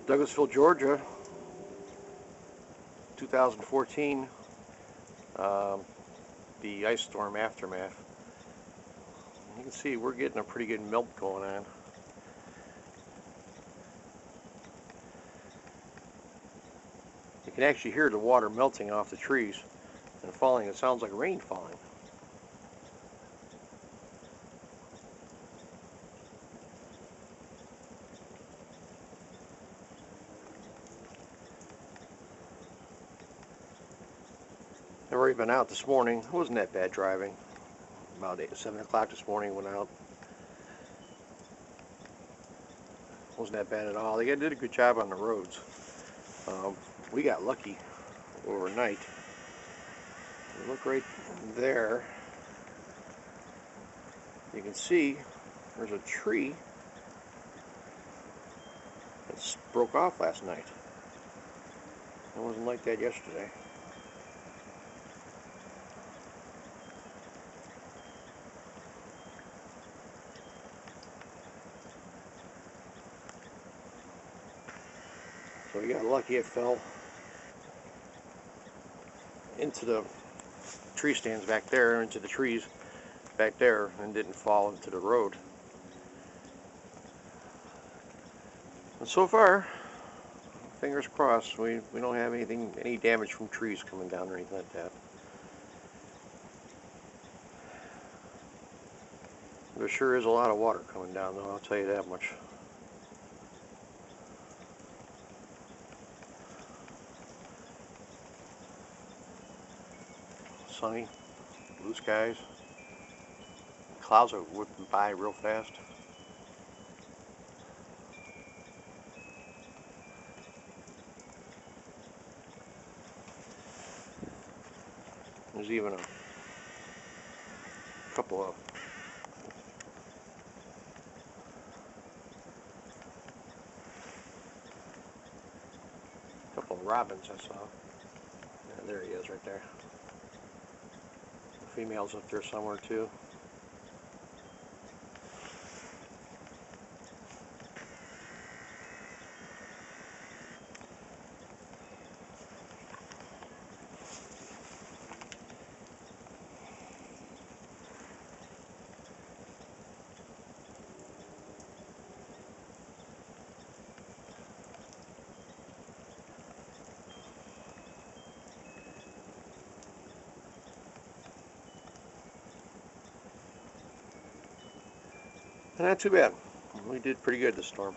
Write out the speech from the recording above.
Douglasville, Georgia, 2014, the ice storm aftermath. You can see we're getting a pretty good melt going on. You can actually hear the water melting off the trees and falling. It sounds like rain falling. I've already been out this morning. It wasn't that bad driving. About 7 o'clock this morning went out. Wasn't that bad at all. They did a good job on the roads. We got lucky overnight. You look right there. You can see there's a tree that broke off last night. It wasn't like that yesterday. So we got lucky it fell into the tree stands back there, into the trees back there, and didn't fall into the road. And so far, fingers crossed, we don't have any damage from trees coming down or anything like that. There sure is a lot of water coming down, though, I'll tell you that much. Sunny, blue skies. Clouds are whipping by real fast. There's even a couple of robins I saw. Yeah, there he is right there. The female's up there somewhere too. Not too bad. We did pretty good this storm.